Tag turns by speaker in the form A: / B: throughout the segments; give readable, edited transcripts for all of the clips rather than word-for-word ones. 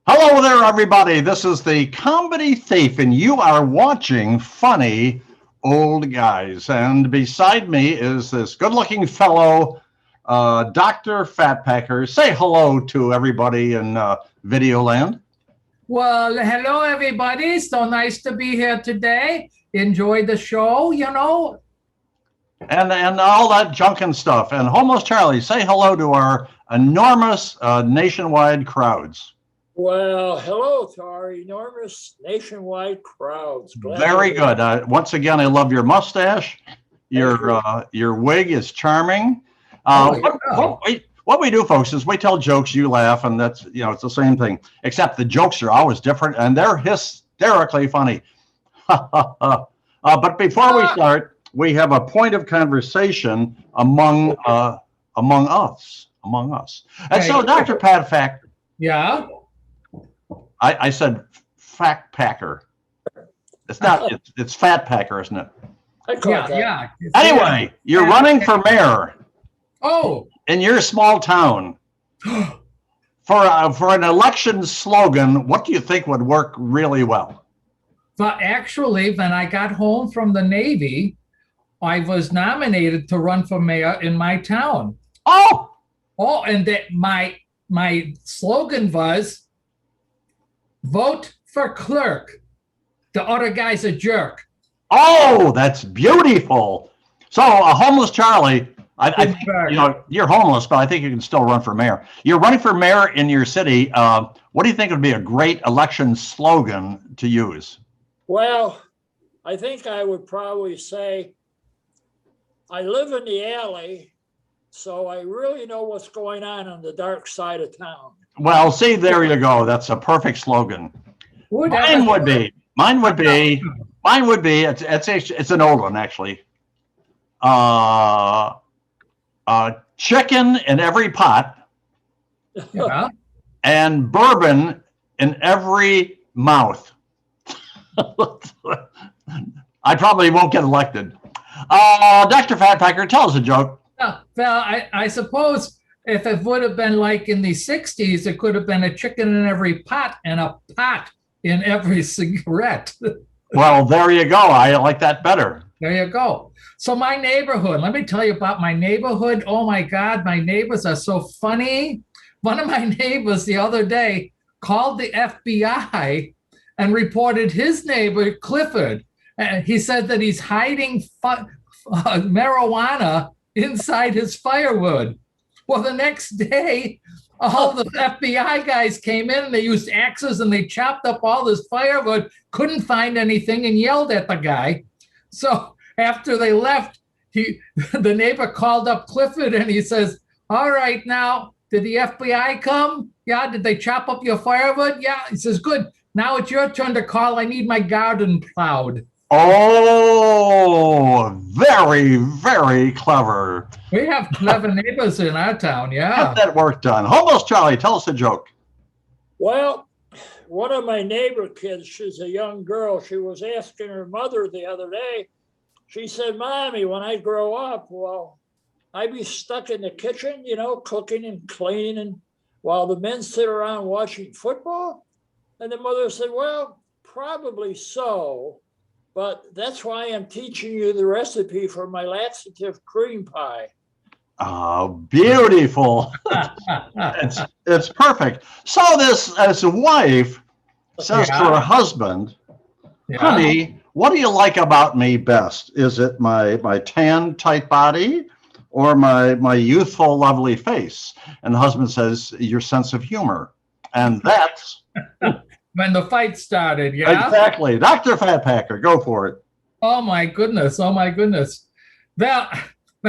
A: Hello there, everybody. This is the Comedy Thief, and you are watching Funny Old Guys. And beside me is this good looking fellow, Dr. Fat Packer. Say hello to everybody in Videoland.
B: Well, hello everybody. So nice to be here today. Enjoy the show.
A: And all that junk and stuff. And Homeless Charlie, say hello to our enormous nationwide crowds.
C: Well, hello to our enormous nationwide crowds.
A: Very good. Once again, I love your mustache. Your wig is charming. What we do, folks, is we tell jokes, you laugh, and that's it's the same thing. Except the jokes are always different, and they're hysterically funny. But before we start, we have a point of conversation among us. And so, Dr. Pat Fact.
B: Yeah.
A: I said fact packer. It's not. It's fat packer, isn't it?
B: Yeah.
A: Anyway, you're running for mayor.
B: Oh.
A: In your small town. For an election slogan, what do you think would work really well?
B: But actually, when I got home from the Navy, I was nominated to run for mayor in my town.
A: Oh,
B: and that my slogan was vote for clerk. The other guy's a jerk.
A: Oh, that's beautiful. So a homeless Charlie, I think you're homeless, but I think you can still run for mayor. You're running for mayor in your city. What do you think would be a great election slogan to use?
C: Well, I think I would probably say, I live in the alley, so I really know what's going on the dark side of town.
A: Well, see, there you go. That's a perfect slogan. Mine would be. It's an old one, actually. Chicken in every pot.
B: Yeah.
A: And bourbon in every mouth. I probably won't get elected. Dr. Fat Packer, tell us a joke.
B: Well, I suppose if it would have been like in the 60s, it could have been a chicken in every pot and a pot in every cigarette.
A: Well, there you go. I like that better.
B: There you go. So my neighborhood, let me tell you about my neighborhood. Oh my God, my neighbors are so funny. One of my neighbors the other day called the FBI and reported his neighbor, Clifford. He said that he's hiding marijuana inside his firewood. Well, the next day, all the FBI guys came in and they used axes and they chopped up all this firewood, couldn't find anything, and yelled at the guy. So after they left, the neighbor called up Clifford and he says, all right, now, did the FBI come? Yeah. Did they chop up your firewood? Yeah. He says, good. Now it's your turn to call. I need my garden plowed.
A: Oh, very, very clever.
B: We have clever neighbors in our town, yeah.
A: Get that work done. Homeless Charlie, tell us a joke.
C: Well, one of my neighbor kids, she's a young girl. She was asking her mother the other day. She said, Mommy, when I grow up, well, I'd be stuck in the kitchen, cooking and cleaning while the men sit around watching football. And the mother said, well, probably so. But that's why I'm teaching you the recipe for my laxative cream pie.
A: Oh, beautiful. it's perfect. So this wife says to her husband, honey, what do you like about me best? Is it my tan, tight body or my youthful, lovely face? And the husband says, your sense of humor. And that's...
B: when the fight started, yeah?
A: Exactly. Dr. Fat Packer, go for it.
B: Oh, my goodness. Well, when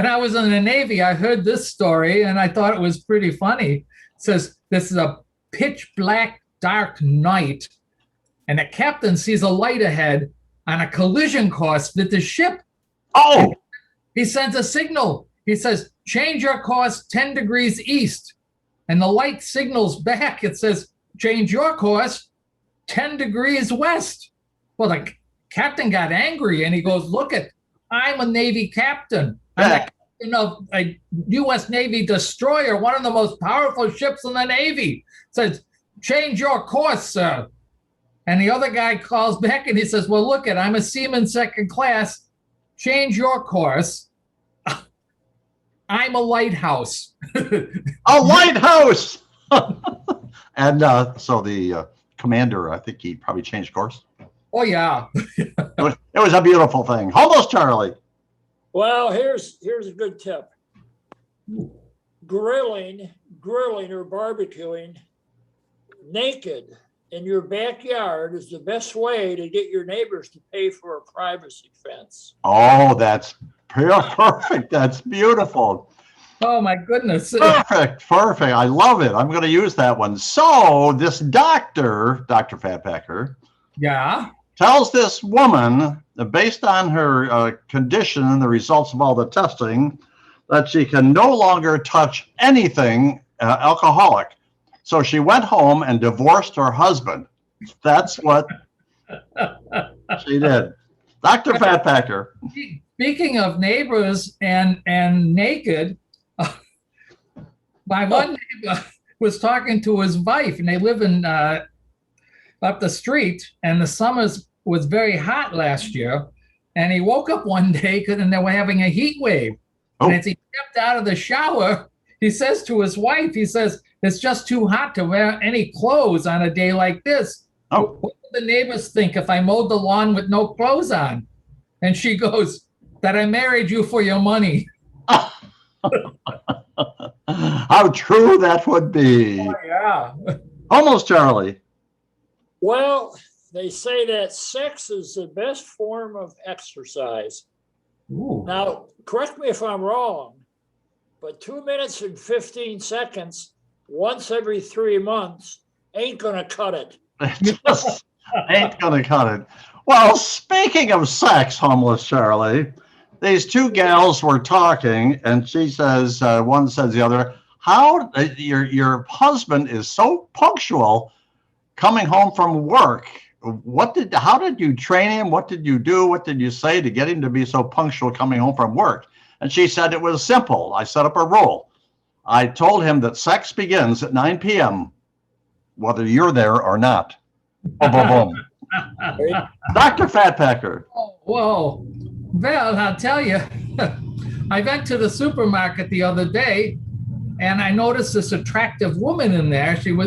B: I was in the Navy, I heard this story, and I thought it was pretty funny. It says, this is a pitch black, dark night, and the captain sees a light ahead on a collision course with the ship.
A: Oh!
B: He sends a signal. He says, change your course 10 degrees east. And the light signals back. It says, change your course 10 degrees west. Well, the captain got angry and he goes, look it, I'm a Navy captain. I'm the captain of a U.S. Navy destroyer, one of the most powerful ships in the Navy. Says, change your course, sir. And the other guy calls back and he says, well, look it, I'm a seaman second class. Change your course. I'm a lighthouse.
A: A lighthouse. And so the commander, I think he probably changed course.
B: Oh, yeah.
A: It was a beautiful thing. Almost, Charlie.
C: Well, here's a good tip. Grilling or barbecuing naked in your backyard is the best way to get your neighbors to pay for a privacy fence.
A: Oh, that's perfect. That's beautiful.
B: Oh, my goodness.
A: Perfect. I love it. I'm going to use that one. So this Dr. Fatpacker,
B: Yeah.
A: tells this woman, based on her condition and the results of all the testing, that she can no longer touch anything alcoholic. So she went home and divorced her husband. That's what she did. Dr. Fatpacker.
B: Speaking of neighbors and naked, my one neighbor was talking to his wife, and they live in up the street, and the summers was very hot last year. And he woke up one day and they were having a heat wave.
A: Oh.
B: And as he stepped out of the shower, he says to his wife, he says, it's just too hot to wear any clothes on a day like this.
A: Oh.
B: What do the neighbors think if I mowed the lawn with no clothes on? And she goes, that I married you for your money.
A: How true that would be.
B: Oh, yeah.
A: Almost, Charlie.
C: Well, they say that sex is the best form of exercise.
B: Ooh.
C: Now, correct me if I'm wrong, but 2 minutes and 15 seconds once every 3 months ain't gonna cut it.
A: It just ain't gonna cut it. Well, speaking of sex, Homeless Charlie, these two gals were talking, and she says, one says the other, how your husband is so punctual coming home from work. How did you train him? What did you do? What did you say to get him to be so punctual coming home from work? And she said it was simple. I set up a rule. I told him that sex begins at 9 p.m., whether you're there or not. Boom, boom, boom. Dr. Fatpacker.
B: Oh, whoa. Well, I'll tell you, I went to the supermarket the other day and I noticed this attractive woman in there. She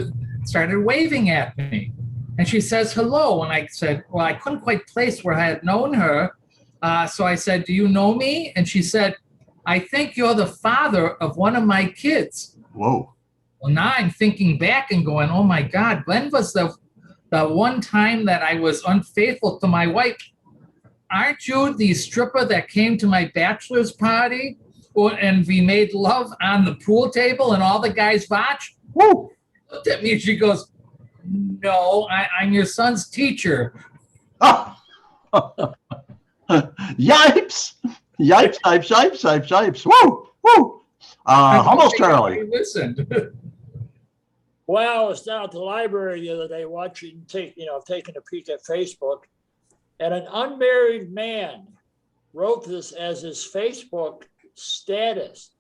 B: started waving at me and she says, hello. And I said, well, I couldn't quite place where I had known her. So I said, do you know me? And she said, I think you're the father of one of my kids.
A: Whoa.
B: Well, now I'm thinking back and going, oh my God, when was the one time that I was unfaithful to my wife? Aren't you the stripper that came to my bachelor's party and we made love on the pool table and all the guys watched? Woo! Looked at me and she goes, no, I'm your son's teacher.
A: Oh. Yipes! Yipes, yipes, yipes, yipes, yipes. Woo! Woo! Almost Charlie.
B: Listened.
C: Well, I was down at the library the other day taking a peek at Facebook, and an unmarried man wrote this as his Facebook status: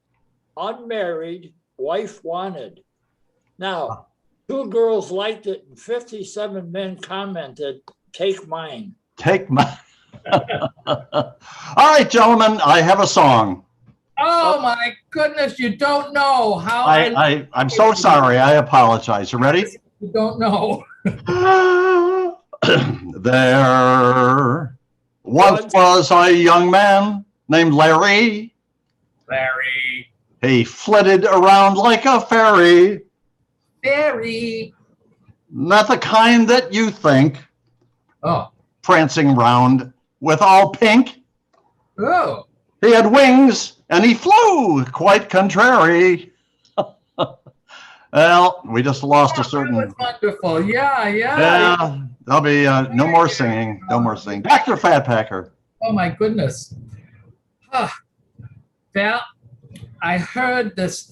C: unmarried, wife wanted. Now, 2 girls liked it and 57 men commented, take mine.
A: Take my. All right, gentlemen, I have a song.
B: Oh my goodness, you don't know how
A: I'm so sorry. I apologize. You ready?
B: You don't know.
A: There once was a young man named Larry.
B: Larry.
A: He flitted around like a fairy.
B: Larry.
A: Not the kind that you think,
B: Oh.
A: prancing round with all pink.
B: Oh.
A: He had wings and he flew quite contrary. Well, we just lost a certain.
B: That was wonderful. Yeah.
A: Yeah, there'll be no more singing. No more singing. Dr. Fatpacker.
B: Oh my goodness. Well, I heard this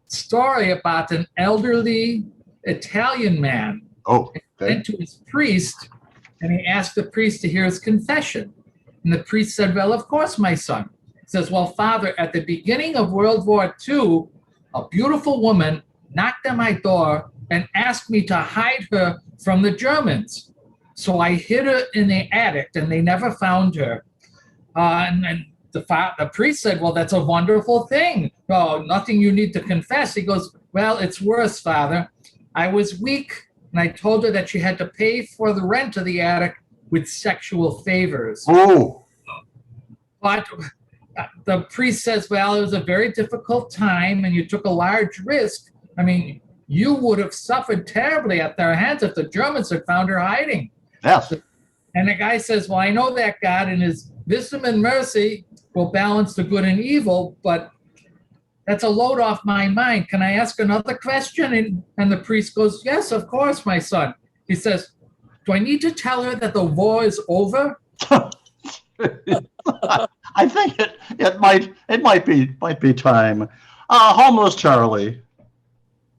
B: story about an elderly Italian man.
A: Oh, okay.
B: Went to his priest and he asked the priest to hear his confession. And the priest said, well, of course, my son. He says, well, Father, at the beginning of World War II, a beautiful woman knocked on my door and asked me to hide her from the Germans. So I hid her in the attic, and they never found her. And the priest said, well, that's a wonderful thing. Oh, nothing you need to confess. He goes, well, it's worse, Father. I was weak, and I told her that she had to pay for the rent of the attic with sexual favors.
A: Oh,
B: But the priest says, well, it was a very difficult time, and you took a large risk. I mean, you would have suffered terribly at their hands if the Germans had found her hiding.
A: yes.
B: And the guy says, well, I know that God in his wisdom and mercy will balance the good and evil, but that's a load off my mind. Can I ask another question? And the priest goes, yes, of course, my son. He says, do I need to tell her that the war is over?
A: I think it might be time. Homeless Charlie.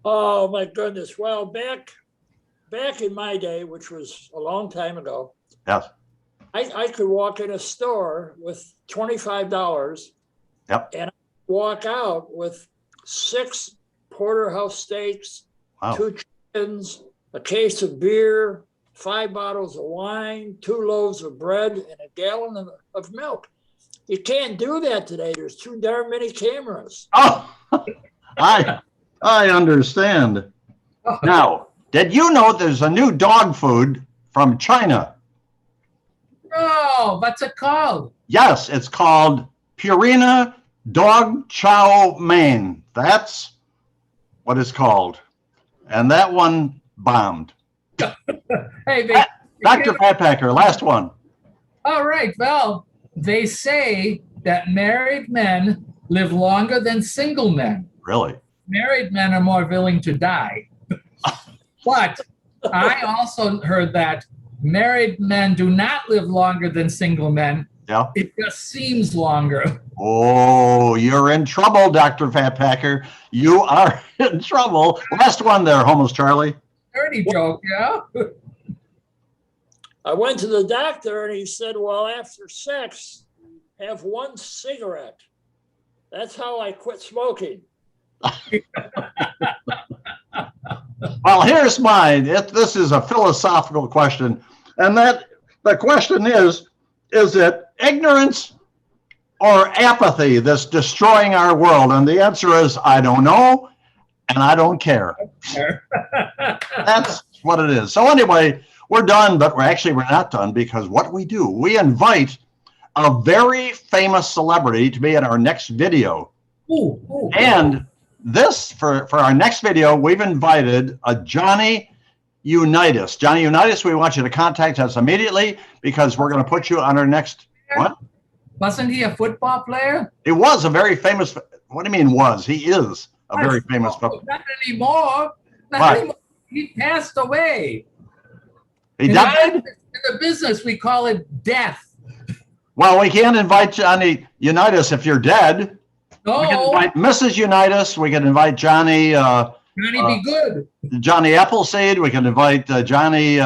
C: Oh my goodness. Well, back in my day, which was a long time ago,
A: Yes.
C: I could walk in a store with $25.
A: Yep.
C: And walk out with 6 porterhouse steaks,
A: Wow.
C: 2 chickens, a case of beer, 5 bottles of wine, 2 loaves of bread, and a gallon of milk. You can't do that today. There's too darn many cameras.
A: Oh, I understand. Now, did you know there's a new dog food from China?
B: Oh, what's it called?
A: Yes, it's called Purina Dog Chow Mein. That's what it's called. And that one bombed.
B: Hey, they,
A: Dr. Fatpacker, last one.
B: all right. Well, they say that married men live longer than single men.
A: Really?
B: Married men are more willing to die. But I also heard that married men do not live longer than single men.
A: Yeah.
B: It just seems longer.
A: Oh, you're in trouble, Dr. Fatpacker. You are in trouble. Last one there, Homeless Charlie.
B: Dirty joke, yeah?
C: I went to the doctor and he said, well, after sex, have 1 cigarette. That's how I quit smoking.
A: Well, here's mine. This is a philosophical question. And the question is it ignorance or apathy that's destroying our world? And the answer is, I don't know, and I don't care. That's what it is. So anyway, we're done, but we're not done, because what do, we invite a very famous celebrity to be in our next video.
B: Ooh.
A: And this, for our next video, we've invited a Johnny Unitas. Johnny Unitas, we want you to contact us immediately, because we're going to put you on our next, what?
B: Wasn't he a football player?
A: He was a very famous, what do you mean was? He is a very famous football.
B: Not anymore.
A: What?
B: Anymore. He passed away.
A: He died?
B: In the business, we call it death.
A: Well, we can't invite Johnny Unitas if you're dead. We can
B: No,
A: invite Mrs. Unitas. We can invite Johnny
B: Johnny be good.
A: Johnny Appleseed. We can invite Johnny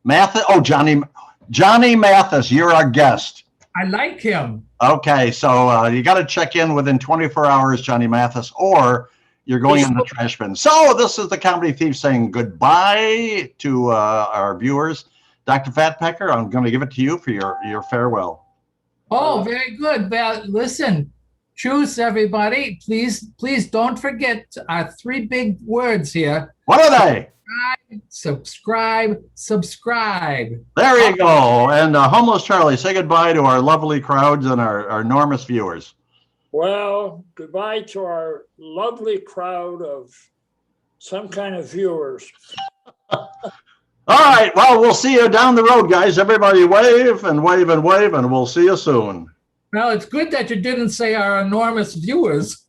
A: Mathis. Oh, Johnny Mathis, you're our guest.
B: I like him.
A: Okay, so you got to check in within 24 hours, Johnny Mathis, or you're going in the trash bin. So this is the Comedy Thief saying goodbye to our viewers. Dr. Fatpacker, I'm going to give it to you for your farewell.
B: Oh, very good. Well, listen, choose everybody. Please don't forget our 3 big words here.
A: What are they?
B: Subscribe.
A: There you go. And Homeless Charlie, say goodbye to our lovely crowds and our enormous viewers.
C: Well, goodbye to our lovely crowd of some kind of viewers.
A: All right. Well, we'll see you down the road, guys. Everybody wave and wave and wave, and we'll see you soon.
B: Well, it's good that you didn't say our enormous viewers.